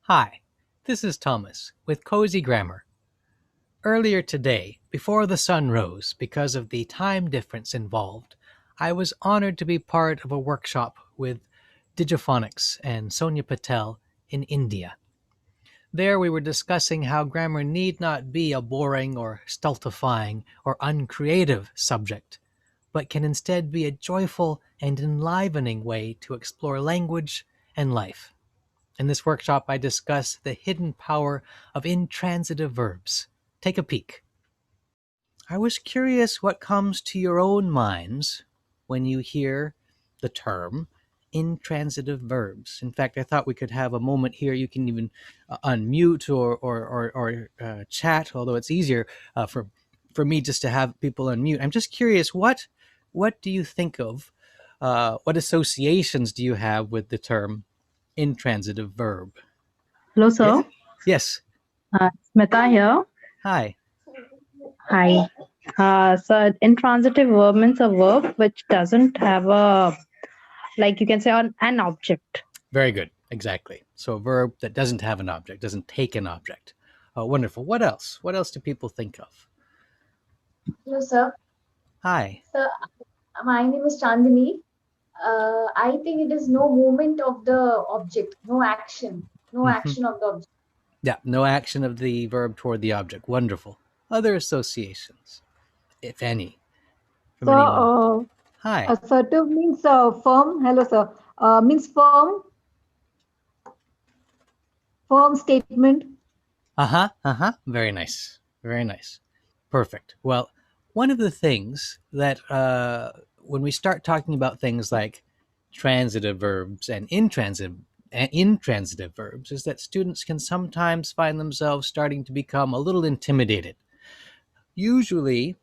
Hi, this is Thomas with Cozy Grammar. Earlier today, before the sun rose, because of the time difference involved, I was honored to be part of a workshop with Digi Phonics and Sonia Patel in India. There we were discussing how grammar need not be a boring or stultifying or uncreative subject, but can instead be a joyful and enlivening way to explore language and life. In this workshop, I discuss the hidden power of intransitive verbs. Take a peek. I was curious what comes to your own minds when you hear the term intransitive verbs. In fact, I thought we could have a moment here. You can even unmute or chat, although it's easier for me just to have people unmute. I'm just curious, what do you think of? What associations do you have with the term intransitive verb? Hello, Yes. sir. Yes. Smita here. Hi. Hi. So intransitive verb means a verb which doesn't have a, like you can say, an object. Very good. Exactly. So a verb that doesn't have an object, doesn't take an object. Wonderful. What else? What else do people think of? Hello, sir. Hi. Sir, my name is Chandini. I think it is no movement of the object, no action, no action of the object. Yeah, no action of the verb toward the object. Wonderful. Other associations, if any, from anyone. Hi. Assertive means firm. Hello, sir. Means firm. Firm statement. Very nice. Very nice. Perfect. Well, one of the things that when we start talking about things like transitive verbs and intransitive verbs is that students can sometimes find themselves starting to become a little intimidated. Usually,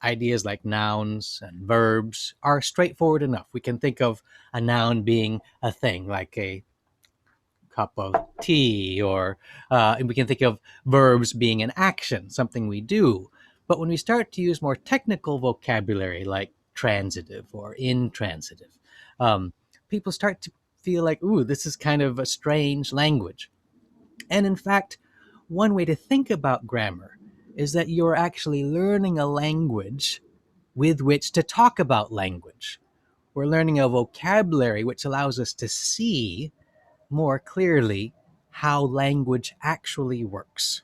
ideas like nouns and verbs are straightforward enough. We can think of a noun being a thing, like a cup of tea, or we can think of verbs being an action, something we do. But when we start to use more technical vocabulary like transitive or intransitive, people start to feel like, ooh, this is kind of a strange language. And in fact, one way to think about grammar is that you're actually learning a language with which to talk about language. We're learning a vocabulary which allows us to see more clearly how language actually works.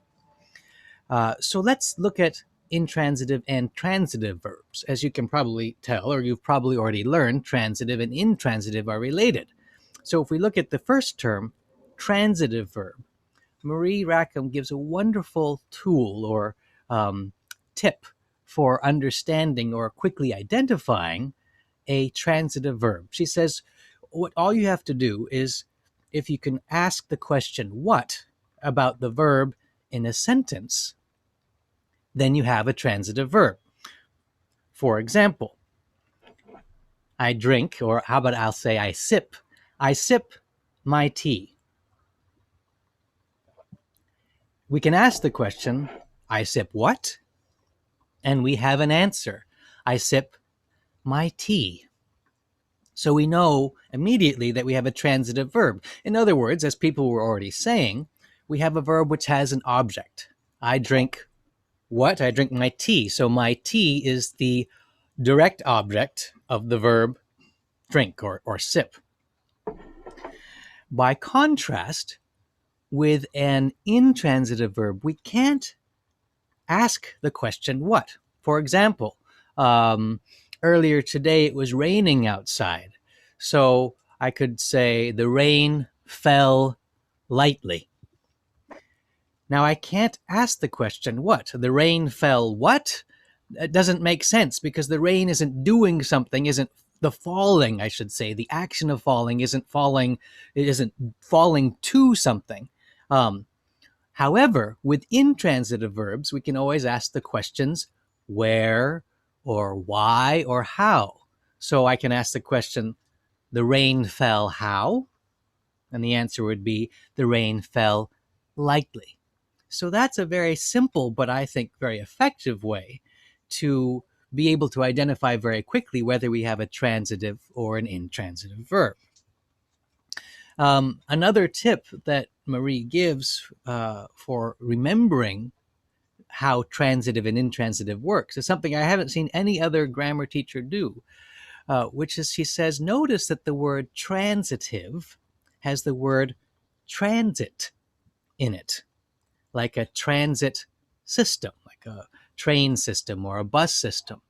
So let's look at intransitive and transitive verbs. As you can probably tell, or you've probably already learned, transitive and intransitive are related. So if we look at the first term, transitive verb, Marie Rackham gives a wonderful tool or tip for understanding or quickly identifying a transitive verb. She says, what all you have to do is, if you can ask the question what about the verb in a sentence, then you have a transitive verb. For example, I drink, or how about I'll say I sip my tea. We can ask the question, I sip what? And we have an answer. I sip my tea. So we know immediately that we have a transitive verb. In other words, as people were already saying, we have a verb which has an object. I drink what? I drink my tea. So my tea is the direct object of the verb drink or sip. By contrast, with an intransitive verb, we can't ask the question what. For example, earlier today it was raining outside. So I could say the rain fell lightly. Now I can't ask the question what. The rain fell what? It doesn't make sense because the rain isn't doing something, isn't the falling, I should say. The action of falling isn't falling, it isn't falling to something. However, with intransitive verbs, we can always ask the questions where or why or how. So I can ask the question, the rain fell how? And the answer would be, the rain fell lightly. So that's a very simple, but I think very effective way to be able to identify very quickly whether we have a transitive or an intransitive verb. Another tip that Marie gives for remembering how transitive and intransitive works is something I haven't seen any other grammar teacher do, which is she says, notice that the word transitive has the word transit in it, like a transit system, like a train system or a bus system.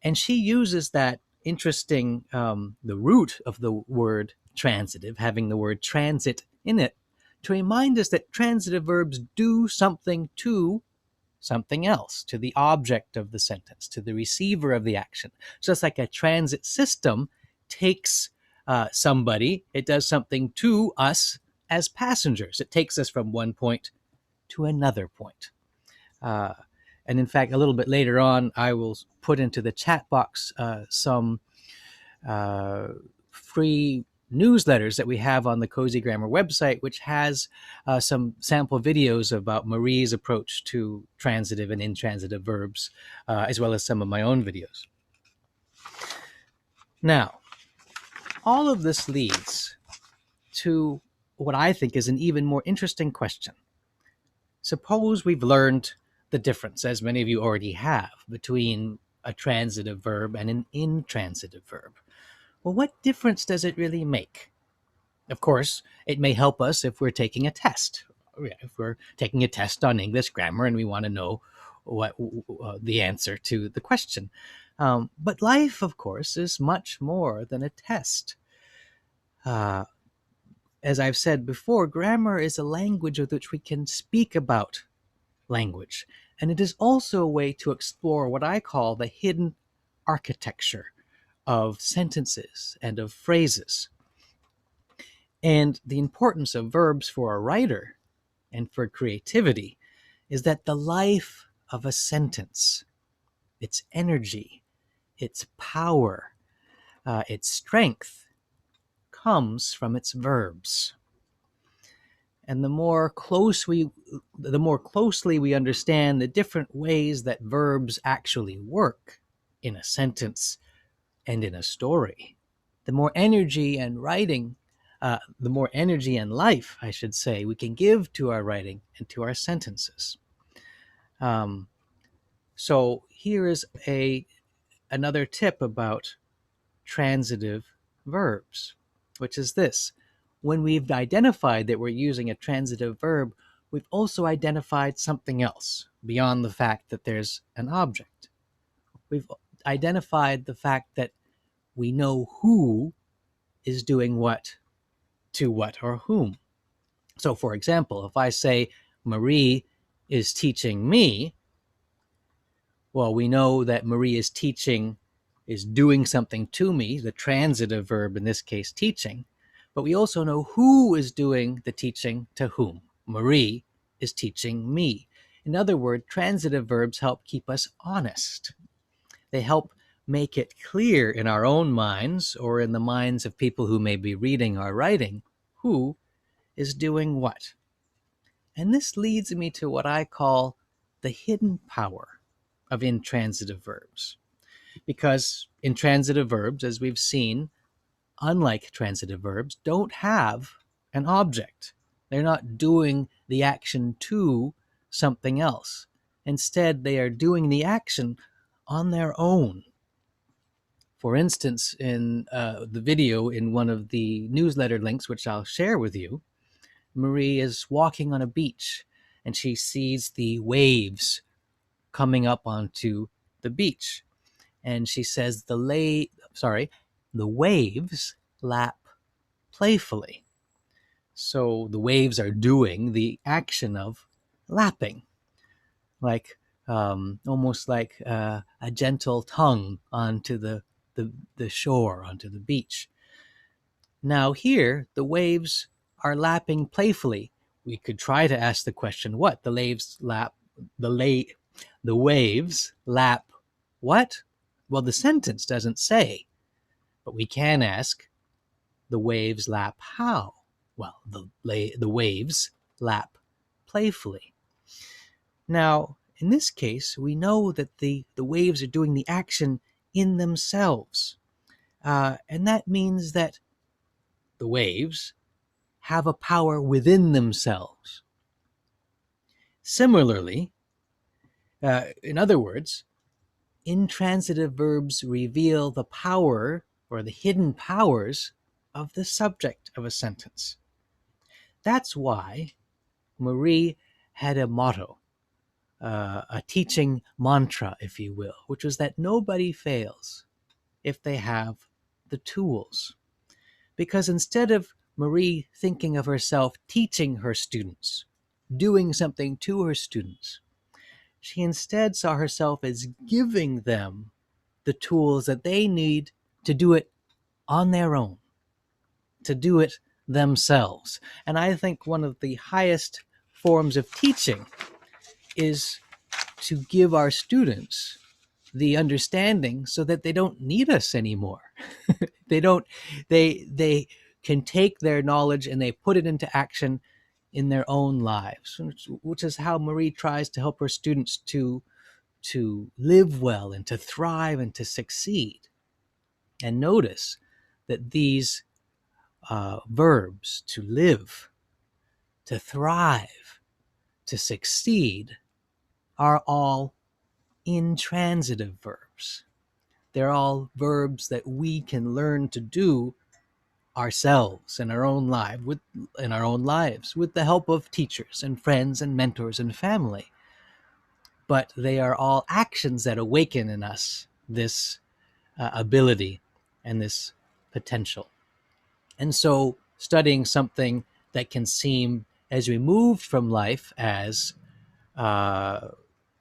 And she uses that interesting, the root of the word transitive, having the word transit in it, to remind us that transitive verbs do something to something else, to the object of the sentence, to the receiver of the action. Just like a transit system takes somebody, it does something to us as passengers. It takes us from one point to another point. And in fact, a little bit later on, I will put into the chat box some free newsletters that we have on the Cozy Grammar website, which has some sample videos about Marie's approach to transitive and intransitive verbs, as well as some of my own videos. Now, all of this leads to what I think is an even more interesting question. Suppose we've learned the difference, as many of you already have, between a transitive verb and an intransitive verb. Well, what difference does it really make? Of course, it may help us if we're taking a test. If we're taking a test on English grammar and we want to know what the answer to the question. But life, of course, is much more than a test. As I've said before, grammar is a language with which we can speak about language. And it is also a way to explore what I call the hidden architecture of sentences and of phrases. And the importance of verbs for a writer and for creativity is that the life of a sentence, its energy, its power, its strength, comes from its verbs. And the more closely we understand the different ways that verbs actually work in a sentence and in a story, the more energy and life, I should say, we can give to our writing and to our sentences. So here is another tip about transitive verbs, which is this. When we've identified that we're using a transitive verb, we've also identified something else beyond the fact that there's an object. We've identified the fact that we know who is doing what to what or whom. So, for example, if I say Marie is teaching me, well, we know that Marie is doing something to me, the transitive verb in this case, teaching. But we also know who is doing the teaching to whom. Marie is teaching me. In other words, transitive verbs help keep us honest. They help make it clear in our own minds or in the minds of people who may be reading our writing who is doing what. And this leads me to what I call the hidden power of intransitive verbs. Because intransitive verbs, as we've seen, unlike transitive verbs, don't have an object. They're not doing the action to something else. Instead, they are doing the action on their own. For instance, in the video in one of the newsletter links, which I'll share with you, Marie is walking on a beach and she sees the waves coming up onto the beach. And she says the waves lap playfully. So the waves are doing the action of lapping, like almost like a gentle tongue onto the shore, onto the beach. Now here, the waves are lapping playfully. We could try to ask the question, what? The waves lap what? Well, the sentence doesn't say, but we can ask, the waves lap how? Well, the waves lap playfully. Now, in this case, we know that the waves are doing the action in themselves. And that means that the waves have a power within themselves. Similarly, in other words, intransitive verbs reveal the power or the hidden powers of the subject of a sentence. That's why Marie had a motto, a teaching mantra, if you will, which was that nobody fails if they have the tools. Because instead of Marie thinking of herself teaching her students, doing something to her students, she instead saw herself as giving them the tools that they need to do it on their own, to do it themselves. And I think one of the highest forms of teaching is to give our students the understanding so that they don't need us anymore. They can take their knowledge and they put it into action in their own lives, which is how Marie tries to help her students to live well and to thrive and to succeed. And notice that these verbs, to live, to thrive, to succeed, are all intransitive verbs. They're all verbs that we can learn to do ourselves in our own lives with the help of teachers and friends and mentors and family. But they are all actions that awaken in us this ability and this potential. And so studying something that can seem as removed from life as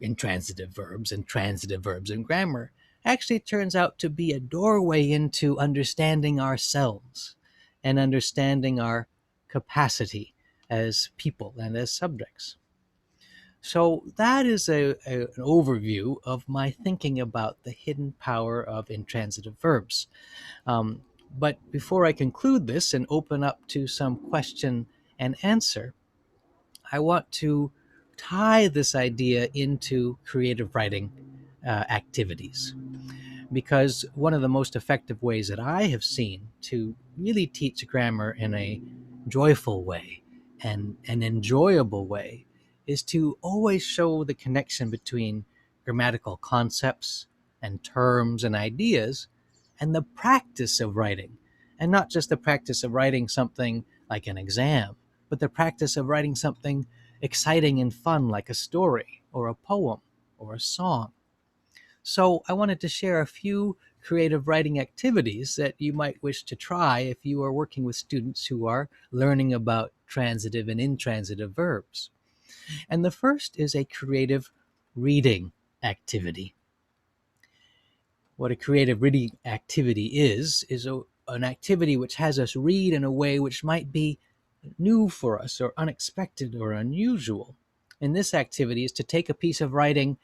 intransitive verbs and transitive verbs and grammar actually turns out to be a doorway into understanding ourselves and understanding our capacity as people and as subjects. So that is an overview of my thinking about the hidden power of intransitive verbs. But before I conclude this and open up to some question and answer, I want to tie this idea into creative writing activities. Because one of the most effective ways that I have seen to really teach grammar in a joyful way and an enjoyable way is to always show the connection between grammatical concepts and terms and ideas and the practice of writing. And not just the practice of writing something like an exam, but the practice of writing something exciting and fun like a story or a poem or a song. So I wanted to share a few creative writing activities that you might wish to try if you are working with students who are learning about transitive and intransitive verbs. And the first is a creative reading activity. What a creative reading activity is an activity which has us read in a way which might be new for us or unexpected or unusual. And this activity is to take a piece of writing,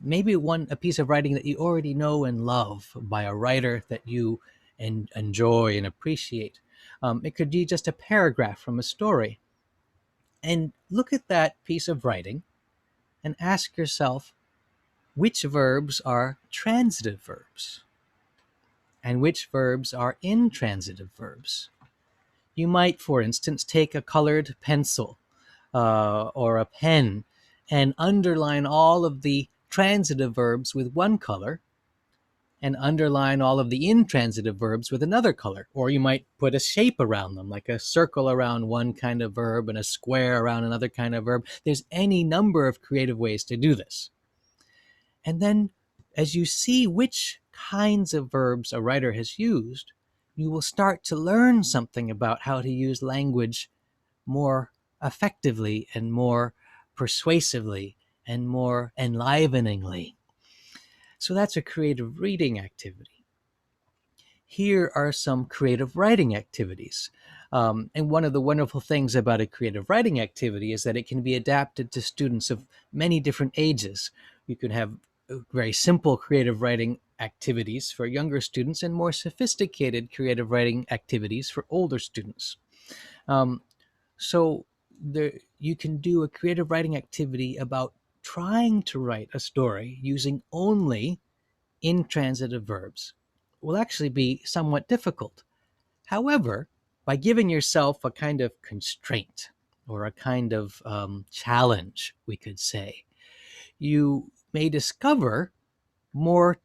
maybe a piece of writing that you already know and love by a writer that you enjoy and appreciate. It could be just a paragraph from a story. And look at that piece of writing and ask yourself, which verbs are transitive verbs and which verbs are intransitive verbs? You might, for instance, take a colored pencil or a pen and underline all of the transitive verbs with one color and underline all of the intransitive verbs with another color. Or you might put a shape around them, like a circle around one kind of verb and a square around another kind of verb. There's any number of creative ways to do this. And then as you see which kinds of verbs a writer has used, you will start to learn something about how to use language more effectively and more persuasively and more enliveningly. So that's a creative reading activity. Here are some creative writing activities. And one of the wonderful things about a creative writing activity is that it can be adapted to students of many different ages. You can have very simple creative writing activities for younger students and more sophisticated creative writing activities for older students. So you can do a creative writing activity about trying to write a story using only intransitive verbs. Will actually be somewhat difficult. However, by giving yourself a kind of constraint or a kind of challenge, we could say, you may discover more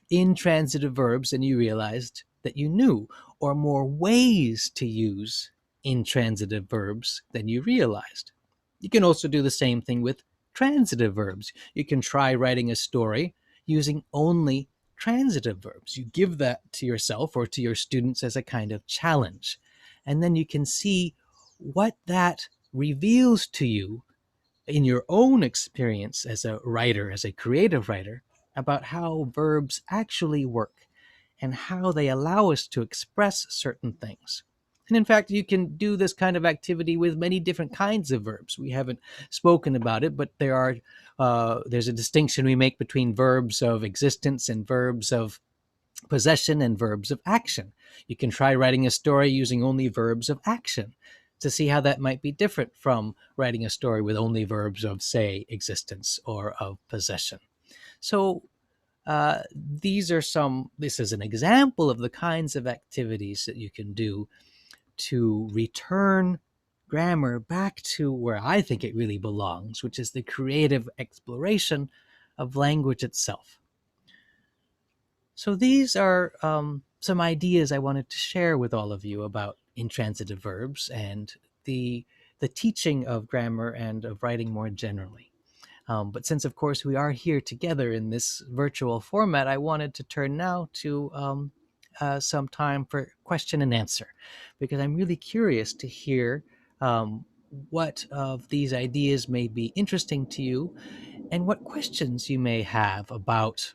intransitive verbs than you realized that you knew, or more ways to use intransitive verbs than you realized. You can also do the same thing with transitive verbs. You can try writing a story using only transitive verbs. You give that to yourself or to your students as a kind of challenge. And then you can see what that reveals to you in your own experience as a writer, as a creative writer, about how verbs actually work and how they allow us to express certain things. And in fact, you can do this kind of activity with many different kinds of verbs. We haven't spoken about it, but there's a distinction we make between verbs of existence and verbs of possession and verbs of action. You can try writing a story using only verbs of action to see how that might be different from writing a story with only verbs of, say, existence or of possession. So this is an example of the kinds of activities that you can do to return grammar back to where I think it really belongs, which is the creative exploration of language itself. So these are some ideas I wanted to share with all of you about intransitive verbs and the teaching of grammar and of writing more generally. But since, of course, we are here together in this virtual format, I wanted to turn now to some time for question and answer, because I'm really curious to hear what of these ideas may be interesting to you and what questions you may have about,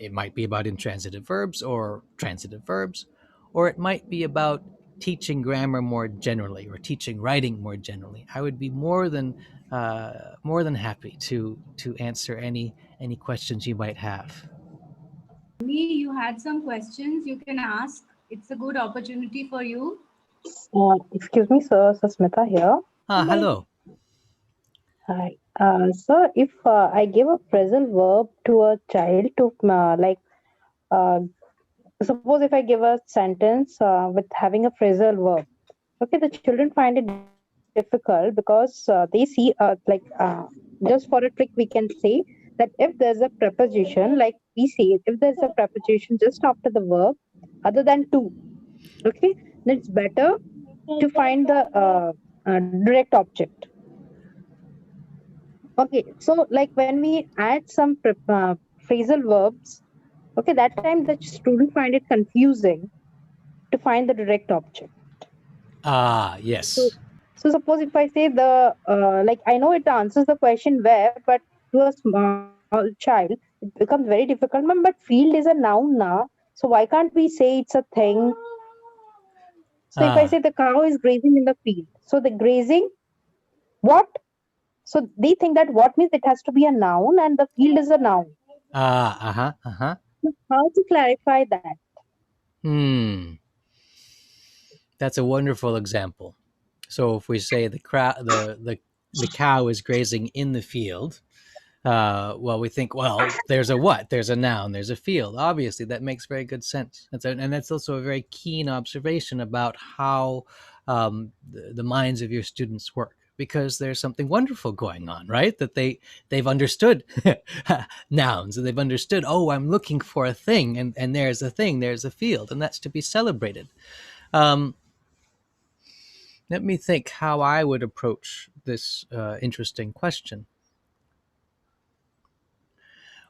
it might be about intransitive verbs or transitive verbs, or it might be about teaching grammar more generally or teaching writing more generally. I would be more than happy to answer any questions you might have. You had some questions you can ask. It's a good opportunity for you. Excuse me, sir. Susmita here. Hello. Hi. So if I give a phrasal verb to a child to suppose if I give a sentence with having a phrasal verb, okay, the children find it difficult because they see just for a trick we can say that if there's a preposition, like we say, if there's a preposition just after the verb other than to, okay, then it's better to find the direct object. Okay, so like when we add some phrasal verbs, okay, that time the student find it confusing to find the direct object. Yes. So suppose if I say the I know it answers the question where, but to a small child it becomes very difficult. But field is a noun now, so why can't we say it's a thing? So if I say the cow is grazing in the field, so the grazing, what? So they think that what means it has to be a noun and the field is a noun. How to clarify that? That's a wonderful example. So if we say the cow is grazing in the field, well, we think, well, there's a what? There's a noun, there's a field. Obviously, that makes very good sense. And that's also a very keen observation about how the minds of your students work, because there's something wonderful going on, right? That they've understood nouns, and they've understood, oh, I'm looking for a thing, and there's a thing, there's a field, and that's to be celebrated. Let me think how I would approach this interesting question.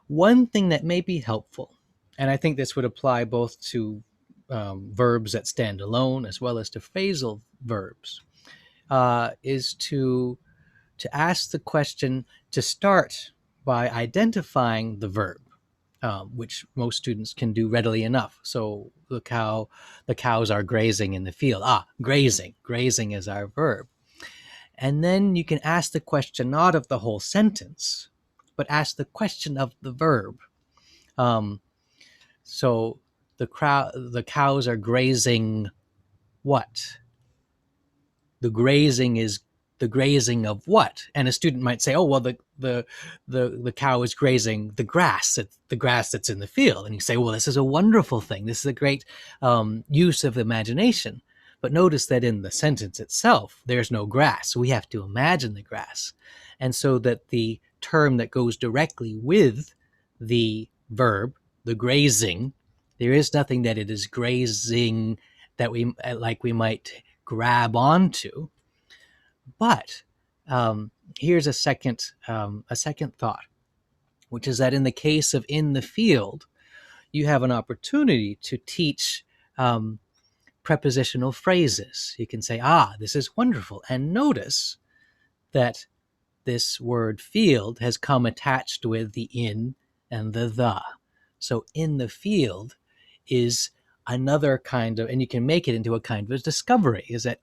One thing that may be helpful, and I think this would apply both to verbs that stand alone as well as to phrasal verbs, is to ask the question, to start by identifying the verb, which most students can do readily enough. So the cows are grazing in the field. Grazing is our verb. And then you can ask the question not of the whole sentence, but ask the question of the verb. So the cows are grazing what? The grazing is the grazing of what? And a student might say, oh, well, the cow is grazing the grass. It's the grass that's in the field. And you say, well, this is a wonderful thing. This is a great use of imagination. But notice that in the sentence itself, there's no grass. We have to imagine the grass. And so that the term that goes directly with the verb, the grazing, there is nothing that it is grazing that we like we might grab onto. But here's a second thought, which is that in the case of in the field, you have an opportunity to teach prepositional phrases. You can say, this is wonderful. And notice that this word field has come attached with the in and the. So in the field is another kind of, and you can make it into a kind of a discovery, is that,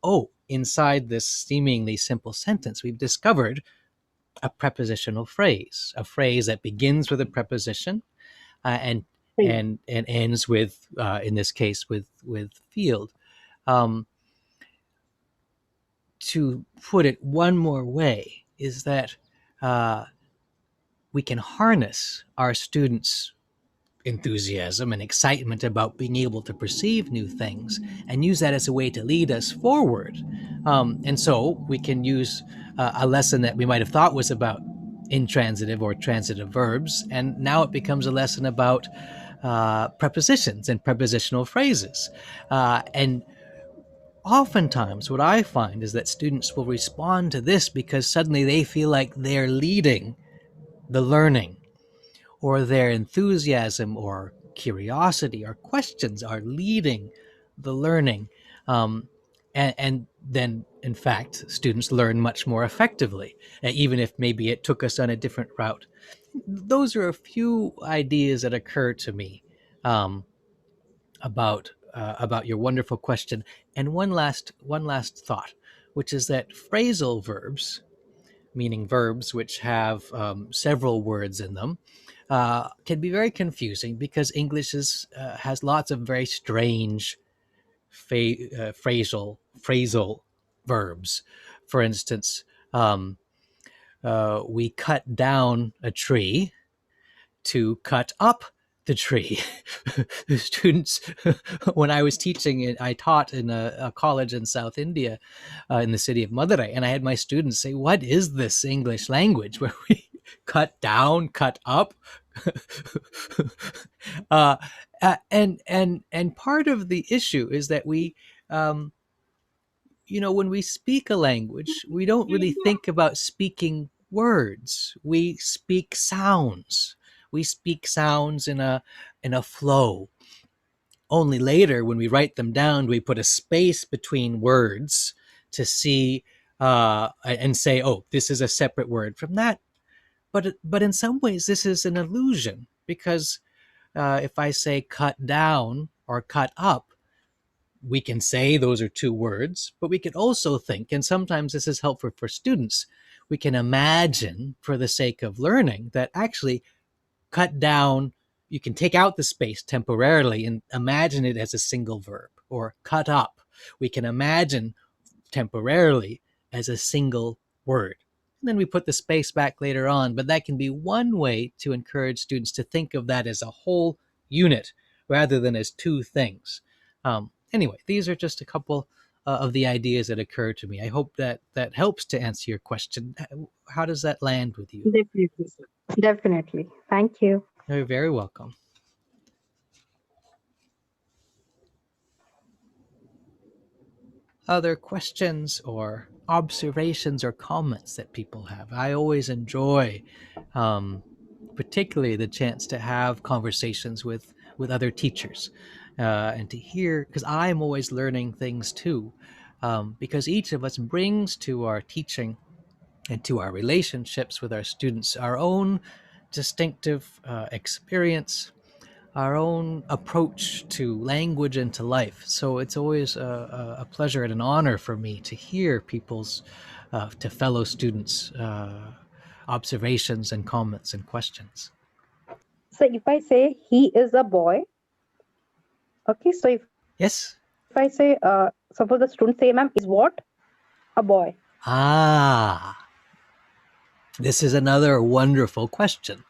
inside this seemingly simple sentence, we've discovered a prepositional phrase, a phrase that begins with a preposition and ends with, in this case, with field. To put it one more way is that we can harness our students' enthusiasm and excitement about being able to perceive new things and use that as a way to lead us forward. And so we can use a lesson that we might have thought was about intransitive or transitive verbs, and now it becomes a lesson about prepositions and prepositional phrases. And oftentimes what I find is that students will respond to this because suddenly they feel like they're leading the learning, or their enthusiasm or curiosity or questions are leading the learning. And then, in fact, students learn much more effectively, even if maybe it took us on a different route. Those are a few ideas that occur to me about your wonderful question. And one last thought, which is that phrasal verbs, meaning verbs which have several words in them, can be very confusing because English has lots of very strange phrasal verbs. For instance, we cut down a tree to cut up the tree. Students, when I was teaching, I taught in a college in South India, in the city of Madurai, and I had my students say, "What is this English language where we cut down, cut up?" And part of the issue is that we, when we speak a language, we don't really think about speaking words. We speak sounds. We speak sounds in a flow. Only later, when we write them down, we put a space between words to see and say, "Oh, this is a separate word from that." But in some ways, this is an illusion, because if I say cut down or cut up, we can say those are two words, but we can also think, and sometimes this is helpful for students, we can imagine, for the sake of learning, that actually cut down, you can take out the space temporarily and imagine it as a single verb. Or cut up, we can imagine temporarily as a single word. And then we put the space back later on, but that can be one way to encourage students to think of that as a whole unit rather than as two things. Anyway, these are just a couple of the ideas that occur to me. I hope that helps to answer your question. How does that land with you? Definitely, sir. Definitely. Thank you. You're very welcome. Other questions or observations or comments that people have? I always enjoy, particularly the chance to have conversations with other teachers and to hear, because I'm always learning things too, because each of us brings to our teaching and to our relationships with our students our own distinctive experience, our own approach to language and to life. So it's always a pleasure and an honor for me to hear people's, to fellow students, observations and comments and questions. So if I say he is a boy, okay, so if Yes? I say, suppose the student say, "Ma'am, is what? A boy." This is another wonderful question,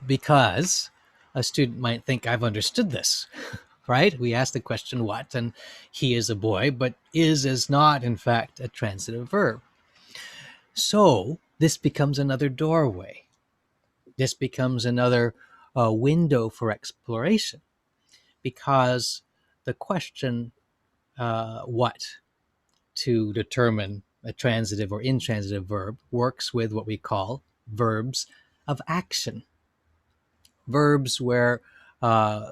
because a student might think, I've understood this. right? We ask the question what, and he is a boy, but is not, in fact, a transitive verb. So this becomes another doorway. This becomes another window for exploration, because the question what to determine a transitive or intransitive verb works with what we call verbs of action. Verbs where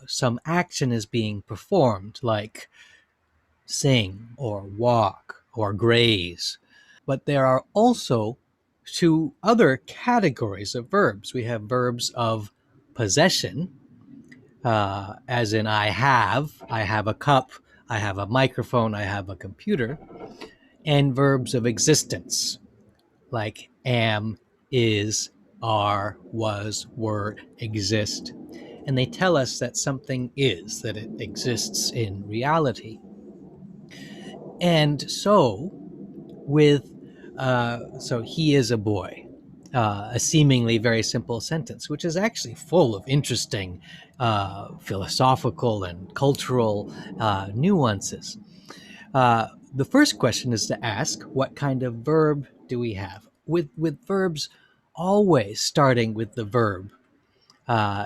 some action is being performed, like sing or walk or graze. But there are also two other categories of verbs. We have verbs of possession, as in I have a cup, I have a microphone, I have a computer, and verbs of existence, like am, is, are, was, were, exist. And they tell us that something is, that it exists in reality. And so, with, so he is a boy, a seemingly very simple sentence, which is actually full of interesting philosophical and cultural nuances. The first question is to ask, what kind of verb do we have? With verbs always starting with the verb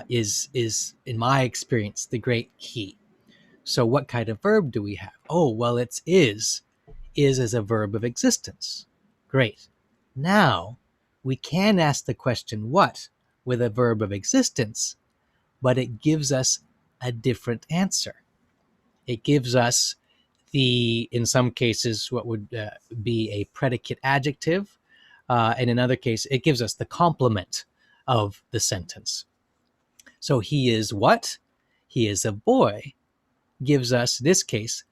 is in my experience the great key. So what kind of verb do we have? Oh, well, it's is. Is as a verb of existence. Great. Now we can ask the question what with a verb of existence, but it gives us a different answer. It gives us in some cases, what would be a predicate adjective. And in other cases, it gives us the complement of the sentence. So he is what? He is a boy. Gives us, this case,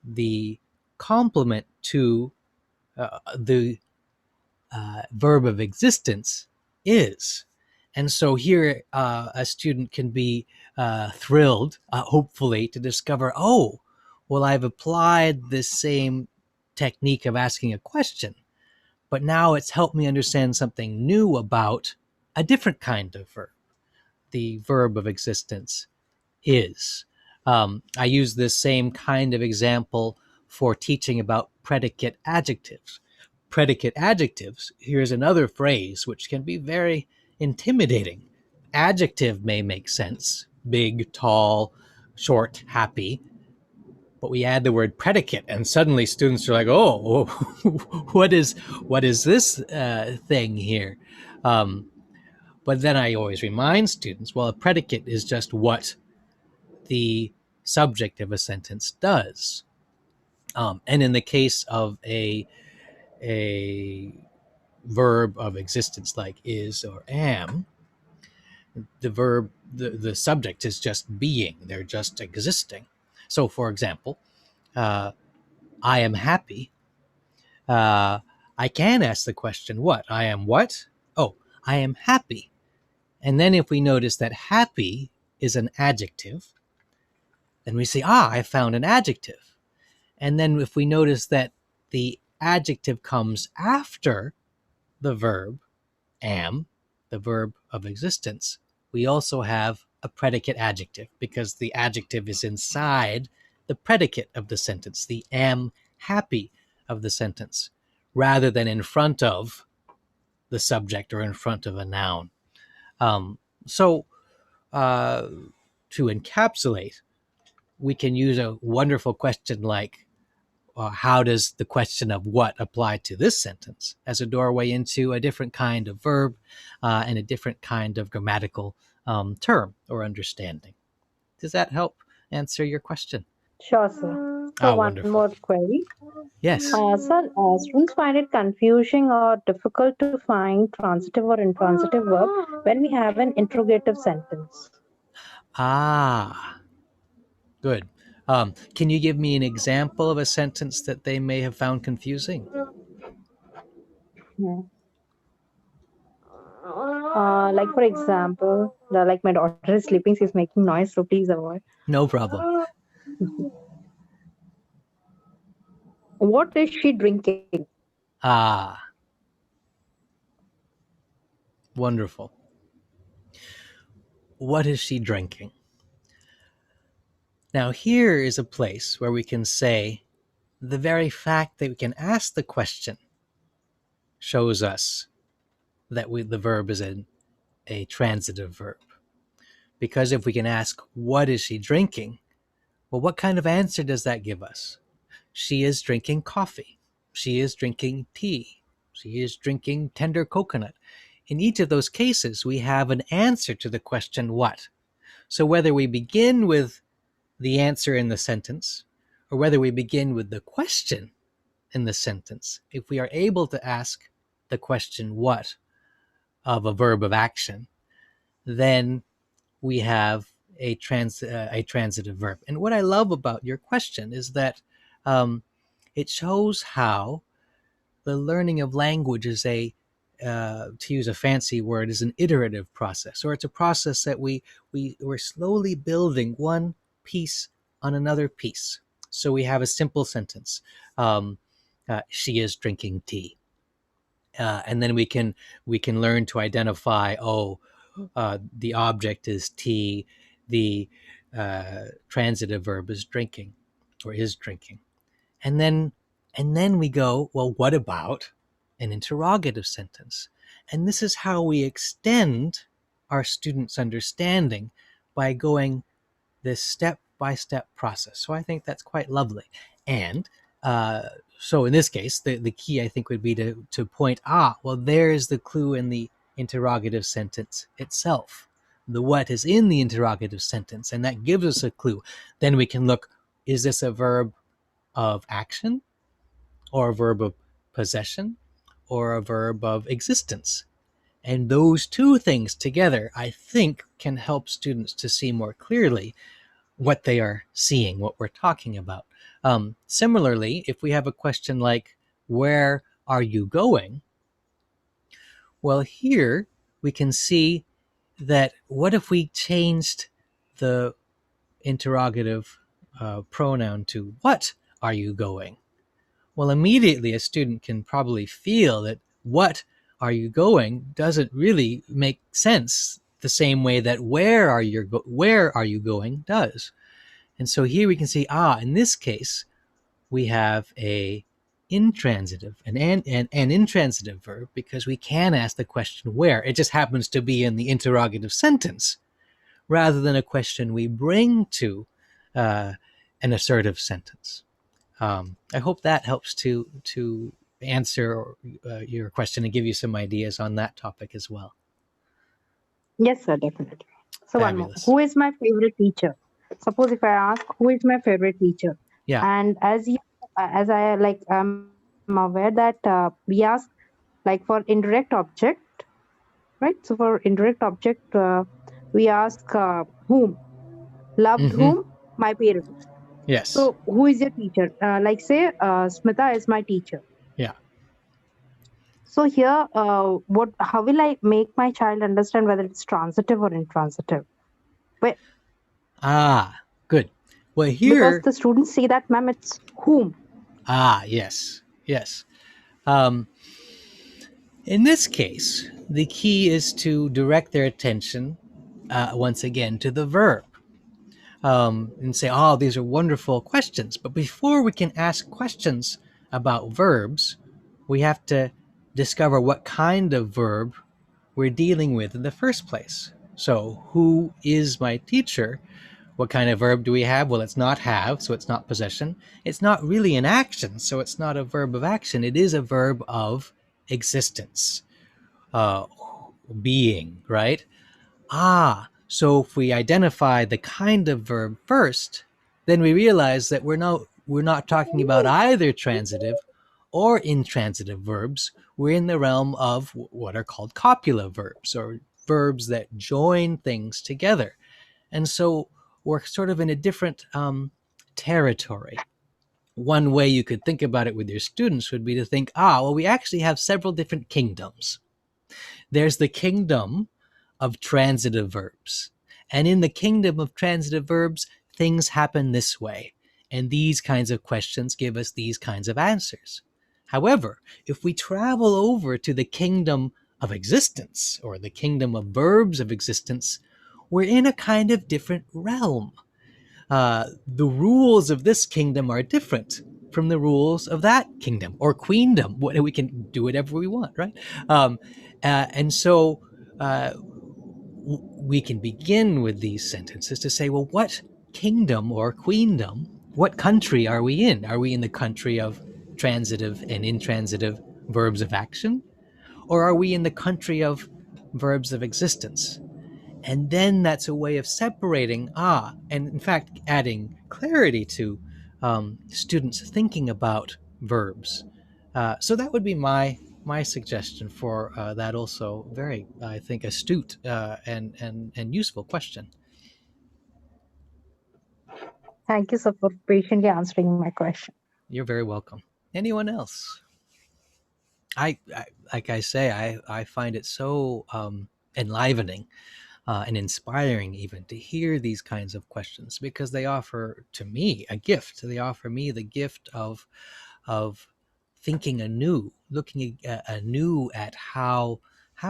the complement to the verb of existence is. And so here a student can be thrilled, hopefully, to discover, oh, well, I've applied this same technique of asking a question, but now it's helped me understand something new about a different kind of verb, the verb of existence is. I use this same kind of example for teaching about predicate adjectives. Predicate adjectives, here's another phrase which can be very intimidating. Adjective may make sense, big, tall, short, happy, but we add the word predicate and suddenly students are like, oh, what is this thing here? But then I always remind students, well, a predicate is just what the subject of a sentence does. And in the case of a verb of existence like is or am, the verb, the subject is just being, they're just existing. So, for example, I am happy. I can ask the question, what? I am what? Oh, I am happy. And then if we notice that happy is an adjective, then we say, I found an adjective. And then if we notice that the adjective comes after the verb am, the verb of existence, we also have a predicate adjective because the adjective is inside the predicate of the sentence, the am happy of the sentence, rather than in front of the subject or in front of a noun. So to encapsulate, we can use a wonderful question like, how does the question of what apply to this sentence as a doorway into a different kind of verb and a different kind of grammatical term or understanding? Does that help answer your question? Sure, sir. So Oh, one wonderful. more query. Yes. Sir, students find it confusing or difficult to find transitive or intransitive verb when we have an interrogative sentence. Ah, good. Can you give me an example of a sentence that they may have found confusing? Hmm. Like for example, like my daughter is sleeping, she's making noise, so please avoid. No problem. What is she drinking? Ah, wonderful. What is she drinking? Now, here is a place where we can say the very fact that we can ask the question shows us that the verb is a transitive verb. Because if we can ask, what is she drinking? Well, what kind of answer does that give us? She is drinking coffee. She is drinking tea. She is drinking tender coconut. In each of those cases, we have an answer to the question, what? So whether we begin with the answer in the sentence, or whether we begin with the question in the sentence, if we are able to ask the question, what, of a verb of action, then we have a transitive verb. And what I love about your question is that it shows how the learning of language is to use a fancy word, is an iterative process, or it's a process that we're slowly building one piece on another piece. So we have a simple sentence: she is drinking tea, and then we can learn to identify. The object is tea. The transitive verb is drinking, or is drinking, and then we go, well, what about an interrogative sentence? And this is how we extend our students' understanding, by going this step-by-step process. So I think that's quite lovely. And so in this case, the key, I think, would be to point, well, there is the clue in the interrogative sentence itself. The what is in the interrogative sentence, and that gives us a clue. Then we can look, is this a verb of action, or a verb of possession, or a verb of existence? And those two things together, I think, can help students to see more clearly what they are seeing, what we're talking about. Similarly, if we have a question like, where are you going? Well, here we can see that what if we changed the interrogative pronoun to, what are you going? Well, immediately a student can probably feel that what are you going doesn't really make sense the same way that where are you going does. And so here we can see, in this case, we have an intransitive verb, because we can ask the question where. It just happens to be in the interrogative sentence, rather than a question we bring to an assertive sentence. I hope that helps to answer your question and give you some ideas on that topic as well. Yes, sir, definitely. So Fabulous. one more. Who is my favorite teacher? Suppose if I ask, who is my favorite teacher? Yeah. And I'm aware that we ask, like, for indirect object, right? So for indirect object, we ask whom? Loved whom? My parents. Yes. So who is your teacher? Like, say, Smita is my teacher. Yeah. So here, how will I make my child understand whether it's transitive or intransitive? Good. Well, here, because the students say that, ma'am, it's whom. Yes. In this case, the key is to direct their attention once again to the verb, and say, these are wonderful questions. But before we can ask questions about verbs, we have to discover what kind of verb we're dealing with in the first place. So, who is my teacher? What kind of verb do we have? Well, it's not have, so it's not possession. It's not really an action, so it's not a verb of action. It is a verb of existence, being, right? So if we identify the kind of verb first, then we realize that we're not talking about either transitive or intransitive verbs. We're in the realm of what are called copula verbs, or verbs that join things together. And so we're sort of in a different territory. One way you could think about it with your students would be to think, we actually have several different kingdoms. There's the kingdom of transitive verbs. And in the kingdom of transitive verbs, things happen this way. And these kinds of questions give us these kinds of answers. However, if we travel over to the kingdom of existence, or the kingdom of verbs of existence, we're in a kind of different realm. the rules of this kingdom are different from the rules of that kingdom or queendom. We can do whatever we want, right? And so we can begin with these sentences to say, well, what kingdom or queendom, what country are we in? Are we in the country of transitive and intransitive verbs of action? Or are we in the country of verbs of existence? And then that's a way of separating, and in fact, adding clarity to students thinking about verbs. So that would be my suggestion for that also very, I think, astute and useful question. Thank you, sir, for patiently answering my question. You're very welcome. Anyone else? I like I say, I find it so enlivening and inspiring even to hear these kinds of questions, because they offer to me a gift. They offer me the gift of thinking anew, looking anew at how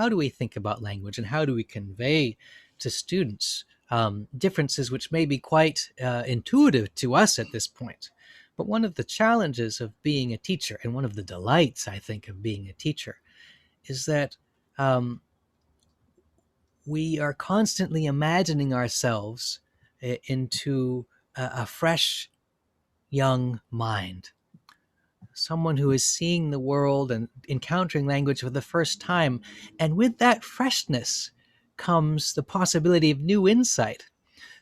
do we think about language and how do we convey to students differences which may be quite intuitive to us at this point. But one of the challenges of being a teacher, and one of the delights, I think, of being a teacher, is that we are constantly imagining ourselves into a fresh young mind, someone who is seeing the world and encountering language for the first time. And with that freshness comes the possibility of new insight.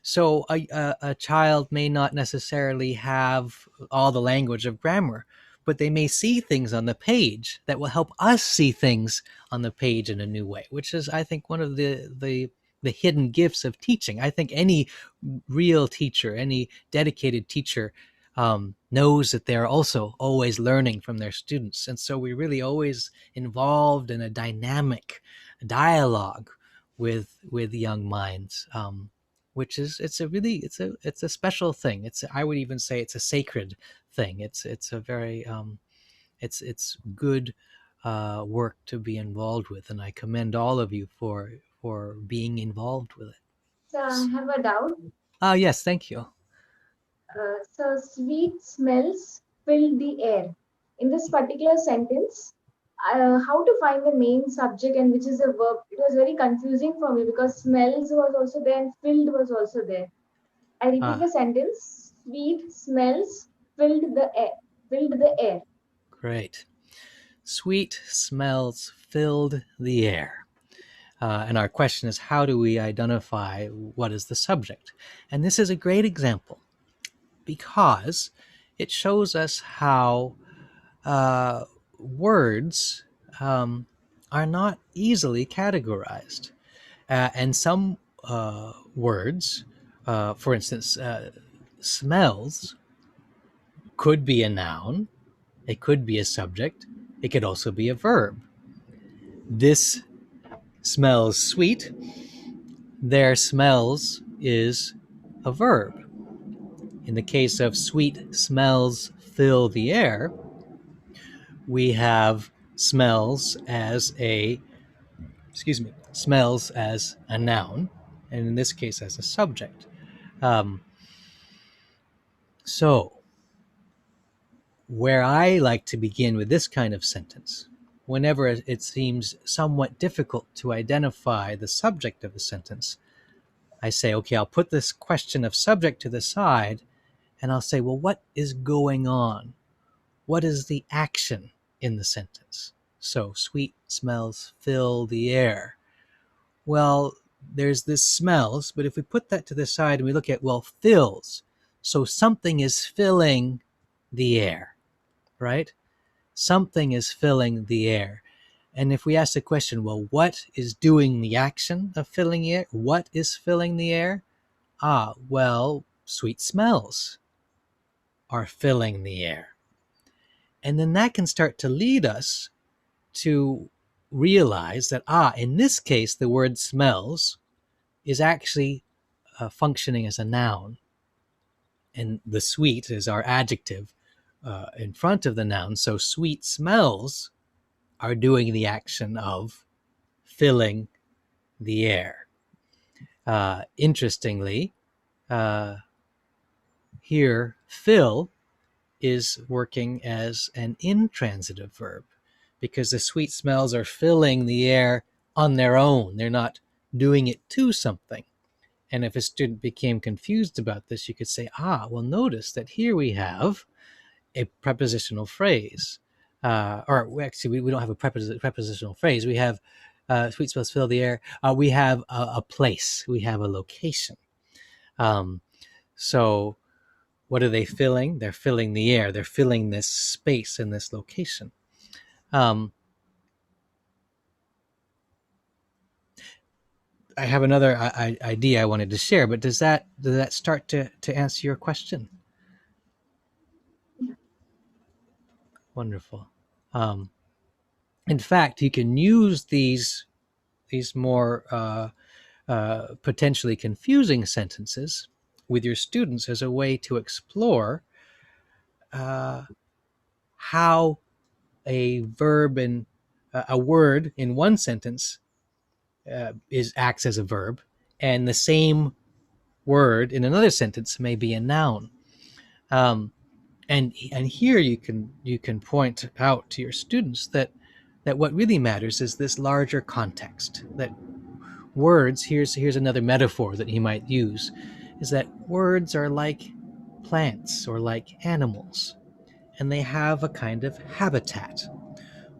So a child may not necessarily have all the language of grammar, but they may see things on the page that will help us see things on the page in a new way, which is, I think, one of the hidden gifts of teaching. I think any real teacher, any dedicated teacher, knows that they're also always learning from their students. And so we're really always involved in a dynamic dialogue with young minds. Which is, it's a special thing. I would even say it's a sacred thing. It's a very it's good work to be involved with, and I commend all of you for being involved with it. So I have a doubt. Yes, thank you. So sweet smells fill the air. In this particular sentence, how to find the main subject and which is a verb? It was very confusing for me because smells was also there and filled was also there. I repeat the sentence: sweet smells filled the air. Filled the air. Great. Sweet smells filled the air. And our question is, how do we identify what is the subject? And this is a great example because it shows us how words are not easily categorized. And some words, for instance, smells, could be a noun, it could be a subject, it could also be a verb. This smells sweet, their smells is a verb. In the case of sweet smells fill the air, we have smells as a noun, and in this case as a subject. So where I like to begin with this kind of sentence, whenever it seems somewhat difficult to identify the subject of the sentence, I say, okay, I'll put this question of subject to the side, and I'll say, well, what is going on? What is the action in the sentence? So, sweet smells fill the air. Well, there's this smells, but if we put that to the side and we look at, well, fills, so something is filling the air, right? Something is filling the air. And if we ask the question, well, what is doing the action of filling the air? What is filling the air? Well, sweet smells are filling the air. And then that can start to lead us to realize that, in this case, the word smells is actually functioning as a noun. And the sweet is our adjective in front of the noun. So sweet smells are doing the action of filling the air. Interestingly, here, fill is working as an intransitive verb because the sweet smells are filling the air on their own. They're not doing it to something. And if a student became confused about this, you could say, well, notice that here we have a prepositional phrase. Or actually, we don't have a prepositional phrase. We have sweet smells fill the air. We have a place. We have a location. So what are they filling? They're filling the air. They're filling this space in this location. I have another idea I wanted to share, but does that start to answer your question? Wonderful. In fact, you can use these more potentially confusing sentences with your students as a way to explore how a verb in a word in one sentence acts as a verb, and the same word in another sentence may be a noun. And here you can point out to your students that what really matters is this larger context. That words, here's another metaphor that he might use, is that words are like plants or like animals, and they have a kind of habitat,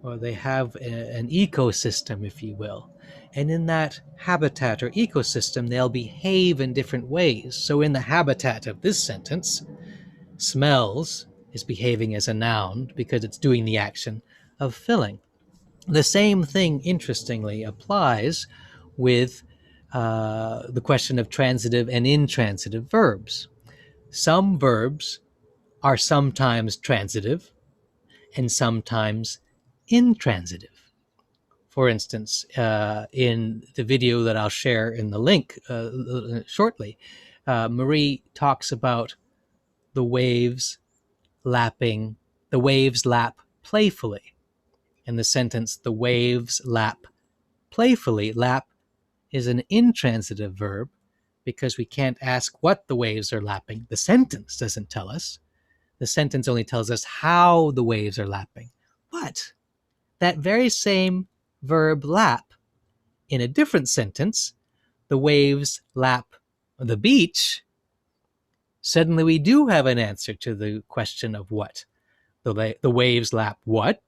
or they have an ecosystem, if you will. And in that habitat or ecosystem, they'll behave in different ways. So in the habitat of this sentence, smells is behaving as a noun because it's doing the action of filling. The same thing, interestingly, applies with the question of transitive and intransitive verbs. Some verbs are sometimes transitive and sometimes intransitive. For instance, in the video that I'll share in the link shortly, Marie talks about the waves lap playfully. In the sentence, the waves lap playfully, lap is an intransitive verb because we can't ask what the waves are lapping. The sentence doesn't tell us. The sentence only tells us how the waves are lapping. But that very same verb lap in a different sentence, the waves lap the beach, suddenly we do have an answer to the question of what. The waves lap what?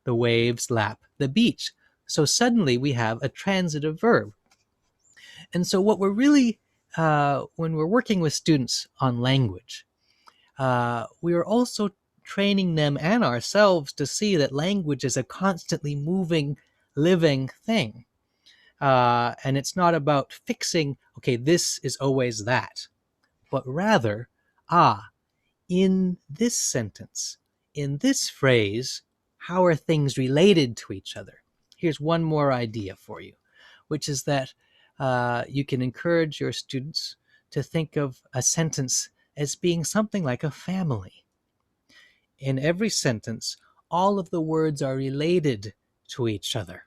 The waves lap the beach. So suddenly we have a transitive verb. And so what we're really, when we're working with students on language, we are also training them and ourselves to see that language is a constantly moving, living thing. And it's not about fixing, okay, this is always that, but rather, in this sentence, in this phrase, how are things related to each other? Here's one more idea for you, which is that you can encourage your students to think of a sentence as being something like a family. In every sentence, all of the words are related to each other.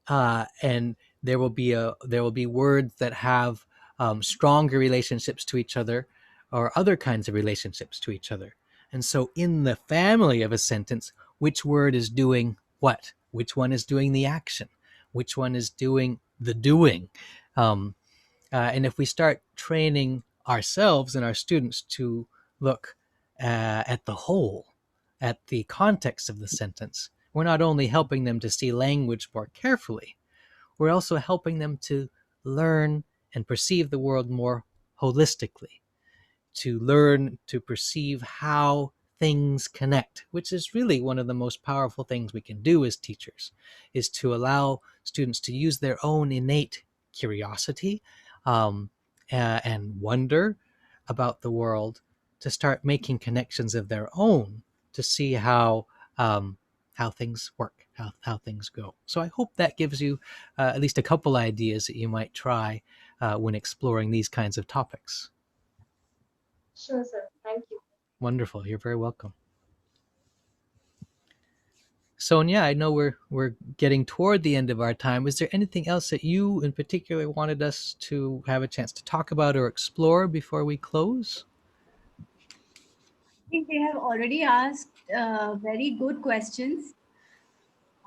And there will be words that have stronger relationships to each other, or other kinds of relationships to each other. And so in the family of a sentence, which word is doing what? Which one is doing the action? Which one is doing the doing? And if we start training ourselves and our students to look at the whole, at the context of the sentence, we're not only helping them to see language more carefully, we're also helping them to learn and perceive the world more holistically, to learn to perceive how things connect, which is really one of the most powerful things we can do as teachers, is to allow students to use their own innate curiosity and wonder about the world, to start making connections of their own, to see how things work, how things go. So I hope that gives you at least a couple ideas that you might try when exploring these kinds of topics. Sure, sir. Thank you. Wonderful. You're very welcome. Sonia, I know we're getting toward the end of our time. Is there anything else that you in particular wanted us to have a chance to talk about or explore before we close? I think they have already asked very good questions.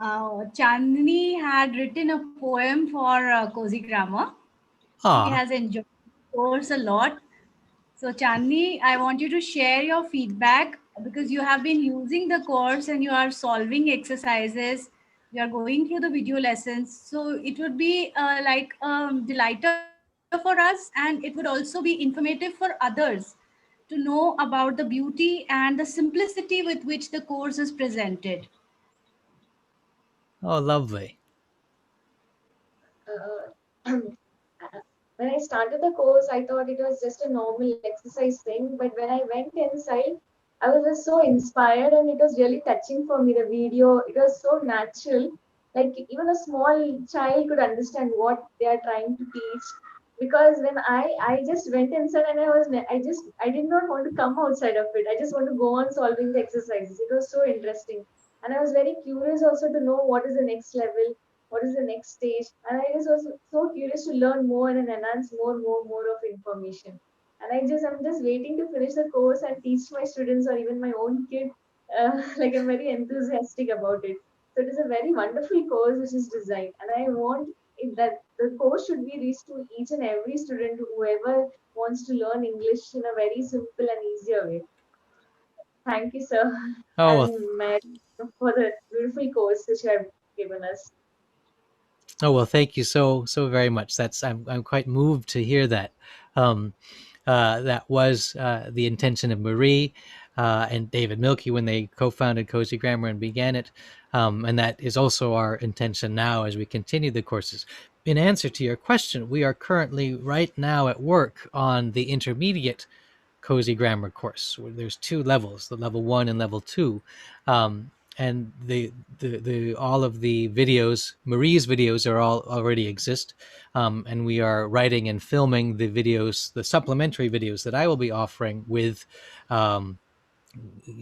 Chandni had written a poem for Cozy Grammar. She Ah, has enjoyed the course a lot. So, Chandni, I want you to share your feedback because you have been using the course and you are solving exercises. You are going through the video lessons. So, it would be like delighter for us, and it would also be informative for others to know about the beauty and the simplicity with which the course is presented. oh, lovely. Uh, when I started the course, I thought it was just a normal exercise thing. But when I went inside, I was just so inspired and it was really touching for me. The video, it was so natural. Like even a small child could understand what they are trying to teach. Because when I just went inside and I did not want to come outside of it. I just want to go on solving the exercises. It was so interesting. And I was very curious also to know what is the next level, what is the next stage, and I just was so curious to learn more and enhance more of information. And I'm just waiting to finish the course and teach my students or even my own kid. Like I'm very enthusiastic about it. So it is a very wonderful course which is designed, and I want that the course should be reached to each and every student, whoever wants to learn English in a very simple and easier way. Thank you, sir, Oh, well, and Matt, for the beautiful course which you have given us. oh well, thank you so very much. That's I'm quite moved to hear that. Um, that was the intention of Marie and David Milkey when they co-founded Cozy Grammar and began it, and that is also our intention now as we continue the courses. In answer to your question, we are currently right now at work on the intermediate Cozy Grammar course. There's two levels, the level 1 and level 2. And the all of the videos, Marie's videos, are all already exist, and we are writing and filming the videos, the supplementary videos that I will be offering with um,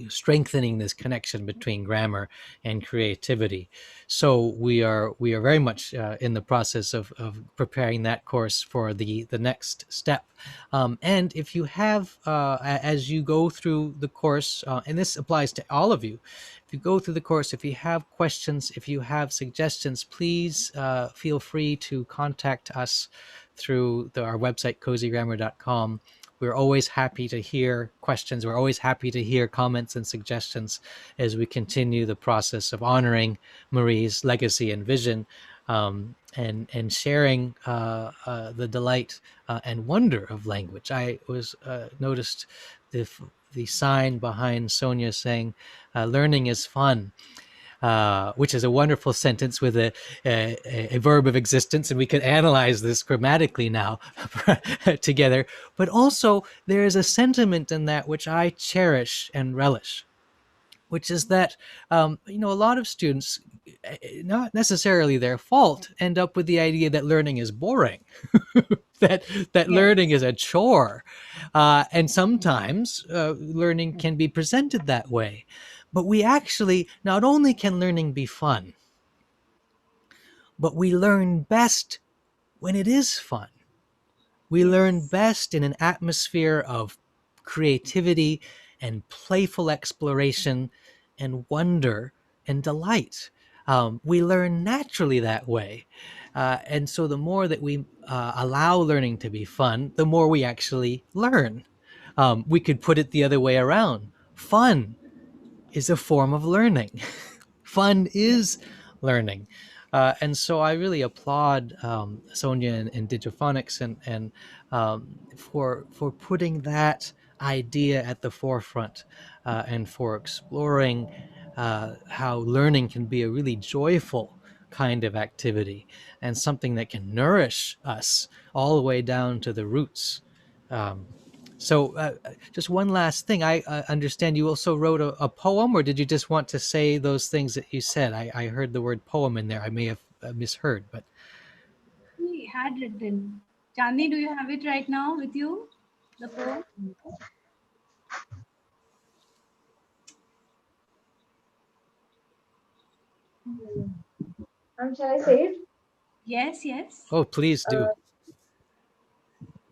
strengthening this connection between grammar and creativity. So we are very much in the process of preparing that course for the next step. And if you have, as you go through the course, and this applies to all of you, if you go through the course, if you have questions, if you have suggestions, please feel free to contact us through our website, cozygrammar.com. We're always happy to hear questions. We're always happy to hear comments and suggestions as we continue the process of honoring Marie's legacy and vision, and sharing the delight and wonder of language. I was noticed the sign behind Sonia saying, "Learning is fun." Which is a wonderful sentence with a verb of existence, and we could analyze this grammatically now together. But also, there is a sentiment in that which I cherish and relish, which is that a lot of students, not necessarily their fault, end up with the idea that learning is boring, that Yes. learning is a chore, and sometimes learning can be presented that way. But we actually, not only can learning be fun, but we learn best when it is fun. We learn Yes. best in an atmosphere of creativity and playful exploration and wonder and delight. We learn naturally that way. And so the more that we allow learning to be fun, the more we actually learn. We could put it the other way around. Fun is a form of learning. Fun Yes. is learning. And so I really applaud Sonia and Digi Phonics and for putting that idea at the forefront, and for exploring how learning can be a really joyful kind of activity and something that can nourish us all the way down to the roots. Um, so, just one last thing. I understand you also wrote a poem, or did you just want to say those things that you said? I heard the word poem in there. I may have misheard, but He had written. Chandni, do you have it right now with you? The poem? Shall I say it? Yes, yes. Oh, please do. Uh,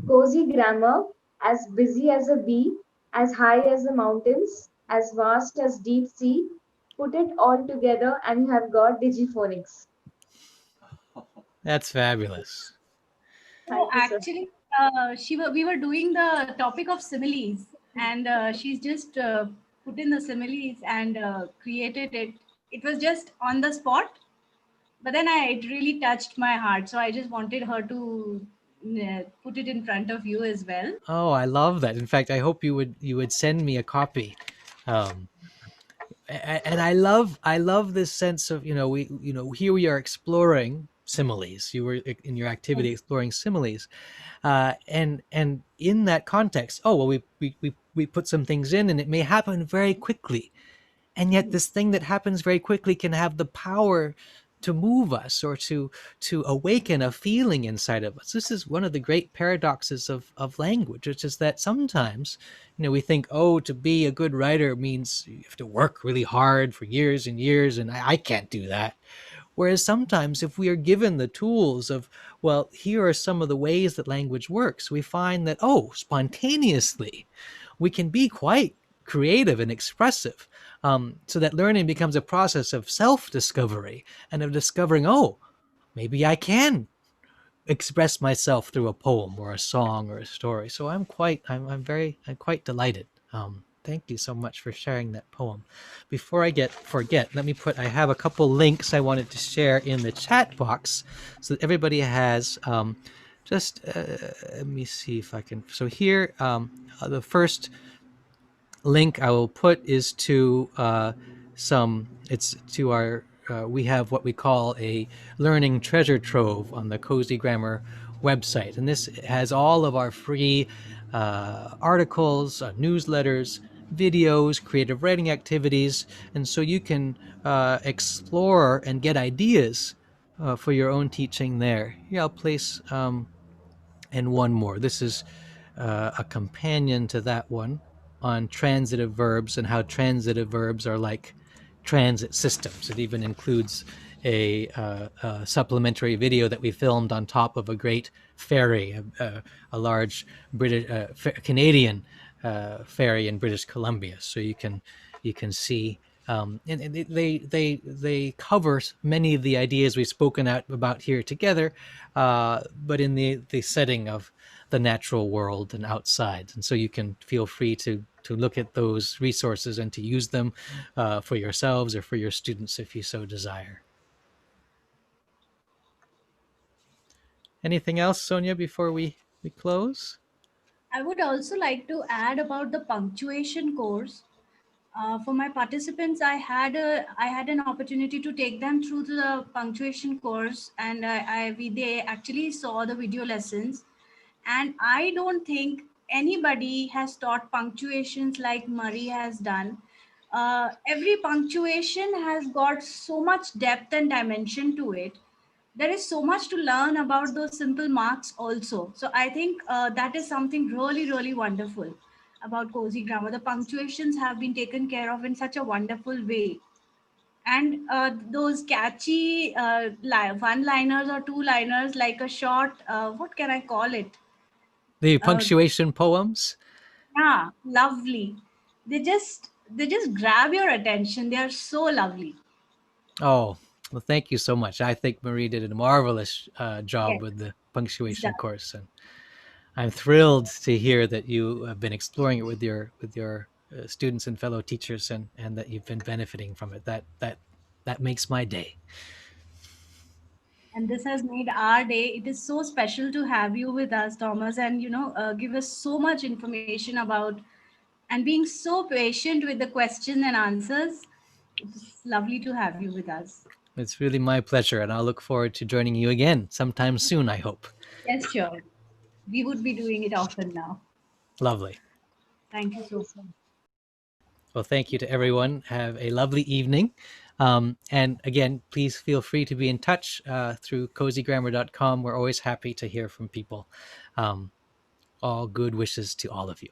Cozy grammar, as busy as a bee, as high as the mountains, as vast as deep sea. Put it all together and you have got Digi Phonics. That's fabulous. So Thank you, sir. actually, we were doing the topic of similes, and she's just put in the similes and created it. It was just on the spot, but then it really touched my heart. So I just wanted her to put it in front of you as well. Oh, I love that. In fact, I hope you would send me a copy. Um, and I love this sense of here we are exploring similes. You were in your activity exploring similes, and in that context, oh well, we put some things in, and it may happen very quickly, and yet this thing that happens very quickly can have the power to move us or to awaken a feeling inside of us. This is one of the great paradoxes of language, which is that sometimes we think, oh, to be a good writer means you have to work really hard for years and years, and I can't do that. Whereas sometimes, if we are given the tools of, well, here are some of the ways that language works, we find that, oh, spontaneously, we can be quite creative and expressive, so that learning becomes a process of self discovery and of discovering, oh, maybe I can express myself through a poem or a song or a story. So I'm quite delighted. Thank you so much for sharing that poem. Before I forget, I have a couple links I wanted to share in the chat box so that everybody has. Just let me see if I can. So here, the first link I will put is to it's to our we have what we call a learning treasure trove on the Cozy Grammar website, and this has all of our free articles, newsletters, videos, creative writing activities, and so you can explore and get ideas for your own teaching there. Here I'll place and one more. This is a companion to that one on transitive verbs and how transitive verbs are like transit systems. It even includes a supplementary video that we filmed on top of a great ferry, a large British Canadian ferry in British Columbia. So you can see. And they cover many of the ideas we've spoken about here together, but in the setting of the natural world and outside. And so you can feel free to look at those resources and to use them for yourselves or for your students if you so desire. Anything else, Sonia, before we close? I would also like to add about the punctuation course. For my participants, I had an opportunity to take them through the punctuation course, and they actually saw the video lessons. And I don't think anybody has taught punctuations like Murray has done. Every punctuation has got so much depth and dimension to it. There is so much to learn about those simple marks also. So I think that is something really, really wonderful about Cozy Grammar. The punctuations have been taken care of in such a wonderful way. And those catchy one liners or two liners, like a short, what can I call it? The Uh, punctuation poems? yeah, lovely. They just grab your attention. They are so lovely. Oh, well, thank you so much. I think Marie did a marvelous job Yes, with the it's punctuation done. course, and I'm thrilled to hear that you have been exploring it with your students and fellow teachers, and that you've been benefiting from it. That makes my day. And this has made our day. It is so special to have you with us, Thomas, and give us so much information about and being so patient with the question and answers. It's lovely to have you with us. It's really my pleasure, and I'll look forward to joining you again sometime soon, I hope. Yes, sure. We would be doing it often now. Lovely. Thank you Thank you, so sir. Well, thank you to everyone. Have a lovely evening. And again, please feel free to be in touch through cozygrammar.com. We're always happy to hear from people. All good wishes to all of you.